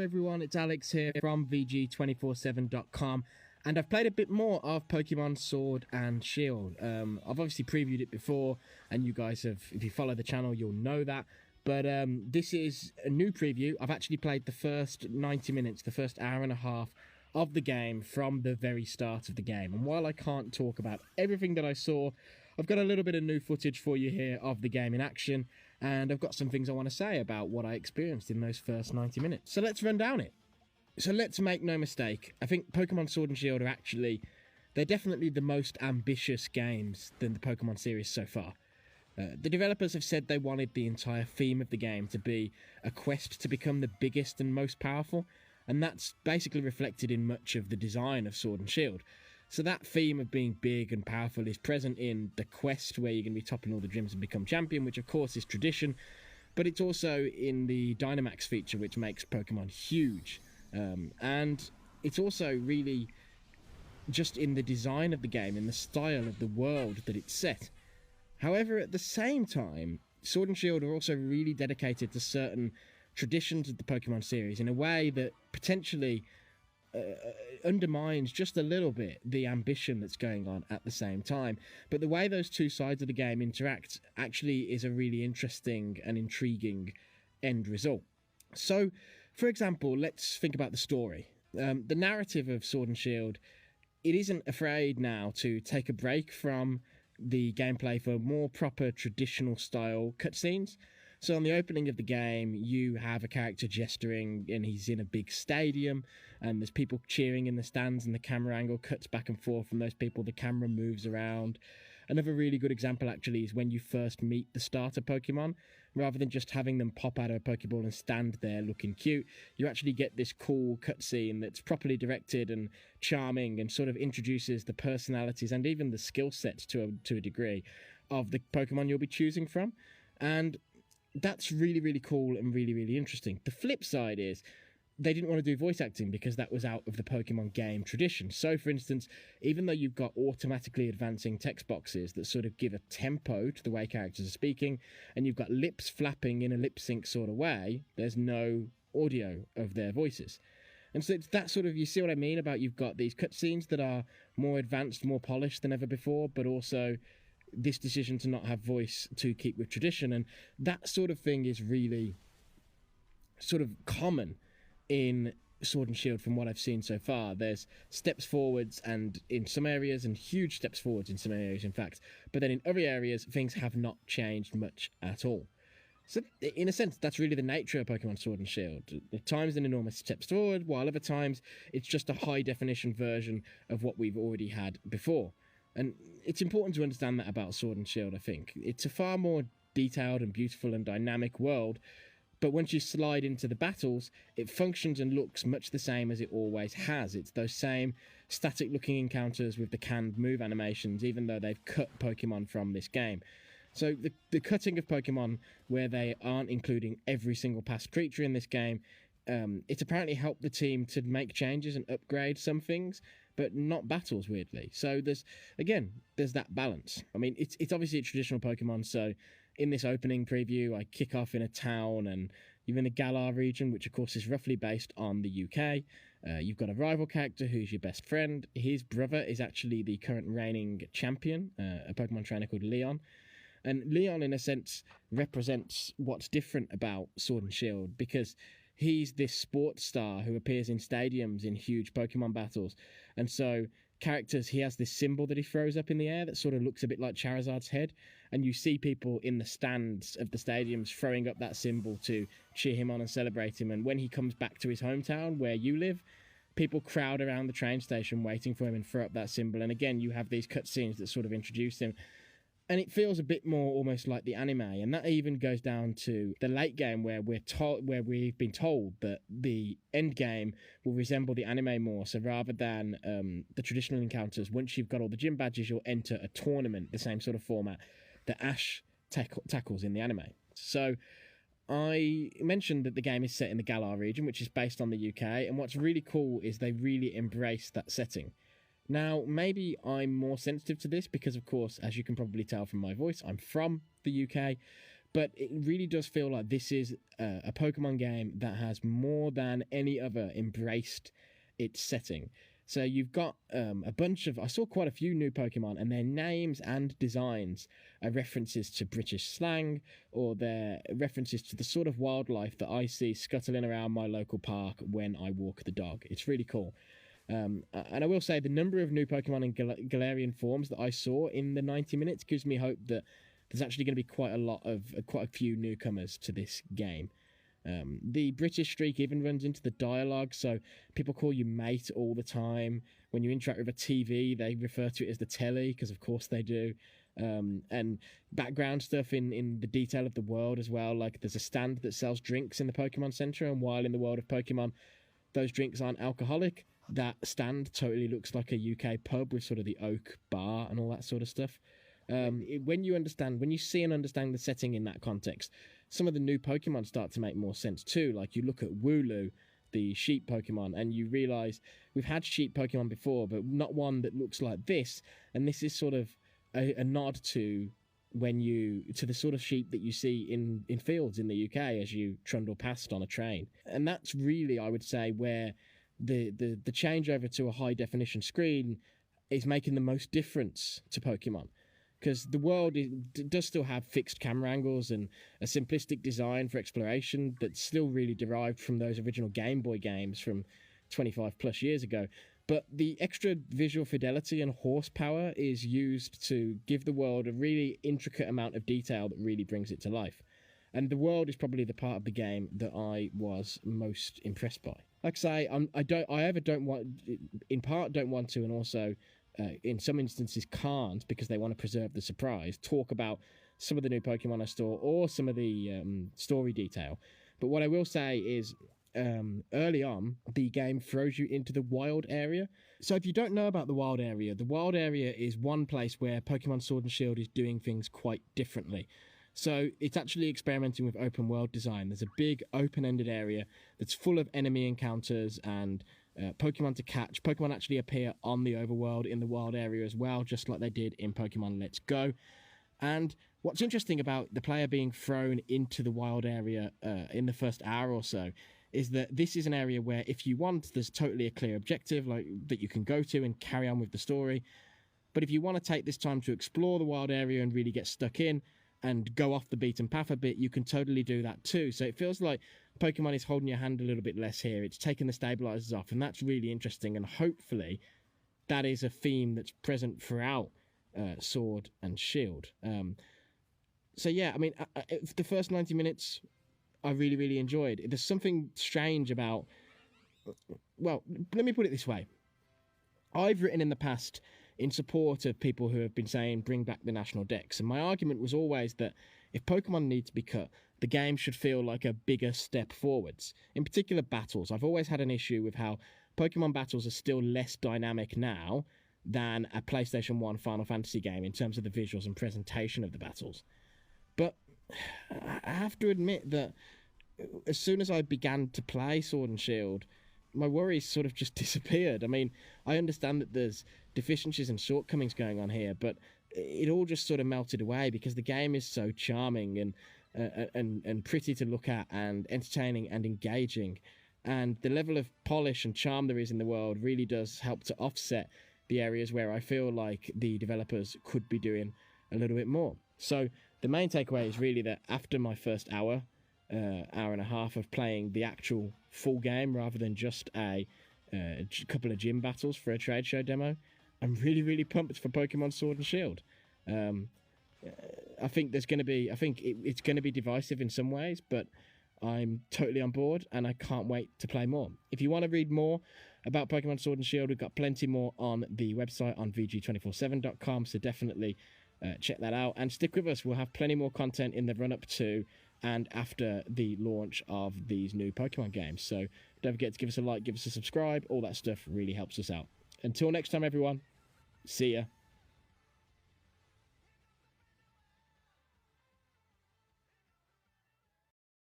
everyone, it's Alex here from VG247.com, and I've played a bit more of Pokemon Sword and Shield. I've obviously previewed it before, and you guys have, if you follow the channel, you'll know that. But this is a new preview. I've actually played the first 90 minutes, the first hour and a half of the game from the very start of the game. And while I can't talk about everything that I saw, I've got a little bit of new footage for you here of the game in action, and I've got some things I want to say about what I experienced in those first 90 minutes. So let's run down it. So let's make no mistake, I think Pokemon Sword and Shield are they're definitely the most ambitious games than the Pokemon series so far. The developers have said they wanted the entire theme of the game to be a quest to become the biggest and most powerful, and that's basically reflected in much of the design of Sword and Shield. So that theme of being big and powerful is present in the quest where you're going to be topping all the gyms and become champion, which of course is tradition, but it's also in the Dynamax feature, which makes Pokemon huge. And it's also really just in the design of the game, in the style of the world that it's set. However, at the same time, Sword and Shield are also really dedicated to certain traditions of the Pokemon series in a way that potentially undermines just a little bit the ambition that's going on at the same time. But the way those two sides of the game interact actually is a really interesting and intriguing end result. So, for example, let's think about the story. The narrative of Sword and Shield, it isn't afraid now to take a break from the gameplay for more proper traditional style cutscenes. So on the opening of the game, you have a character gesturing and he's in a big stadium and there's people cheering in the stands and the camera angle cuts back and forth from those people, the camera moves around. Another really good example actually is when you first meet the starter Pokemon. Rather than just having them pop out of a Pokeball and stand there looking cute, you actually get this cool cutscene that's properly directed and charming and sort of introduces the personalities and even the skill sets to a degree of the Pokemon you'll be choosing from. And that's really, really cool and really, really interesting. The flip side is they didn't want to do voice acting because that was out of the Pokemon game tradition. So, for instance, even though you've got automatically advancing text boxes that sort of give a tempo to the way characters are speaking, and you've got lips flapping in a lip sync sort of way, there's no audio of their voices. And so it's that sort of, you see what I mean about you've got these cutscenes that are more advanced, more polished than ever before, but also this decision to not have voice to keep with tradition. And that sort of thing is really sort of common in Sword and Shield from what I've seen so far. There's steps forwards and in some areas and huge steps forwards in some areas, in fact. But then in other areas, things have not changed much at all. So in a sense, that's really the nature of Pokemon Sword and Shield. At times an enormous steps forward, while other times it's just a high definition version of what we've already had before. And it's important to understand that about Sword and Shield, I think. It's a far more detailed and beautiful and dynamic world, but once you slide into the battles, it functions and looks much the same as it always has. It's those same static-looking encounters with the canned move animations, even though they've cut Pokemon from this game. So the cutting of Pokemon, where they aren't including every single past creature in this game, it's apparently helped the team to make changes and upgrade some things, but not battles, weirdly. So there's that balance. I mean, it's obviously a traditional Pokemon, so in this opening preview, I kick off in a town, and you're in the Galar region, which of course is roughly based on the UK. You've got a rival character who's your best friend. His brother is actually the current reigning champion, a Pokemon trainer called Leon. And Leon, in a sense, represents what's different about Sword and Shield, because he's this sports star who appears in stadiums in huge Pokemon battles. And so he has this symbol that he throws up in the air that sort of looks a bit like Charizard's head. And you see people in the stands of the stadiums throwing up that symbol to cheer him on and celebrate him. And when he comes back to his hometown where you live, people crowd around the train station waiting for him and throw up that symbol. And again, you have these cutscenes that sort of introduce him. And it feels a bit more almost like the anime, and that even goes down to the late game where we've been told that the end game will resemble the anime more. So rather than the traditional encounters, once you've got all the gym badges, you'll enter a tournament, the same sort of format that Ash tackles in the anime. So I mentioned that the game is set in the Galar region, which is based on the UK, and what's really cool is they really embrace that setting. Now, maybe I'm more sensitive to this because, of course, as you can probably tell from my voice, I'm from the UK, But it really does feel like this is a Pokemon game that has more than any other embraced its setting. So you've got a bunch of, I saw quite a few new Pokemon, and their names and designs are references to British slang, or they're references to the sort of wildlife that I see scuttling around my local park when I walk the dog. It's really cool. And I will say the number of new Pokemon in Galarian forms that I saw in the 90 minutes gives me hope that there's actually going to be quite a few newcomers to this game. The British streak even runs into the dialogue, so people call you mate all the time. When you interact with a TV, they refer to it as the telly, because of course they do. And background stuff in the detail of the world as well. Like there's a stand that sells drinks in the Pokemon Center, and while in the world of Pokemon, those drinks aren't alcoholic, that stand totally looks like a UK pub with sort of the oak bar and all that sort of stuff. When you see and understand the setting in that context, some of the new Pokemon start to make more sense too. Like you look at Wooloo, the sheep Pokemon, and you realize we've had sheep Pokemon before, but not one that looks like this. And this is sort of a nod to the sort of sheep that you see in fields in the UK as you trundle past on a train. And that's really, I would say, where the changeover to a high definition screen is making the most difference to Pokemon. Because the world does still have fixed camera angles and a simplistic design for exploration that's still really derived from those original Game Boy games from 25 plus years ago. But the extra visual fidelity and horsepower is used to give the world a really intricate amount of detail that really brings it to life. And the world is probably the part of the game that I was most impressed by. Like I say, don't want to, and also in some instances can't, because they want to preserve the surprise, talk about some of the new Pokemon I saw or some of the story detail. But what I will say is early on, the game throws you into the wild area. So if you don't know about the wild area is one place where Pokemon Sword and Shield is doing things quite differently. So it's actually experimenting with open world design. There's a big open-ended area that's full of enemy encounters and Pokemon to catch. Pokemon actually appear on the overworld in the wild area as well, just like they did in Pokemon Let's Go. And what's interesting about the player being thrown into the wild area in the first hour or so is that this is an area where, if you want, there's totally a clear objective that you can go to and carry on with the story. But if you want to take this time to explore the wild area and really get stuck in and go off the beaten path a bit, you can totally do that too. So it feels like Pokemon is holding your hand a little bit less here. It's taking the stabilizers off, and that's really interesting. And hopefully that is a theme that's present throughout Sword and Shield. So yeah, I mean, the first 90 minutes I really, really enjoyed. There's something strange about... Well, let me put it this way. I've written in the past in support of people who have been saying bring back the national decks, and my argument was always that if Pokemon need to be cut, the game should feel like a bigger step forwards. In particular, battles. I've always had an issue with how Pokemon battles are still less dynamic now than a PlayStation 1 Final Fantasy game in terms of the visuals and presentation of the battles. But I have to admit that as soon as I began to play Sword and Shield, my worries sort of just disappeared. I mean, I understand that there's deficiencies and shortcomings going on here, but it all just sort of melted away because the game is so charming and pretty to look at and entertaining and engaging. And the level of polish and charm there is in the world really does help to offset the areas where I feel like the developers could be doing a little bit more. So the main takeaway is really that after my first hour and a half of playing the actual full game rather than just a couple of gym battles for a trade show demo, I'm really, really pumped for Pokemon Sword and Shield. I think it's going to be divisive in some ways, but I'm totally on board and I can't wait to play more. If you want to read more about Pokemon Sword and Shield, we've got plenty more on the website on vg247.com, so definitely check that out and stick with us. We'll have plenty more content in the run-up to and after the launch of these new Pokemon games. So don't forget to give us a like, give us a subscribe. All that stuff really helps us out. Until next time, everyone. See ya.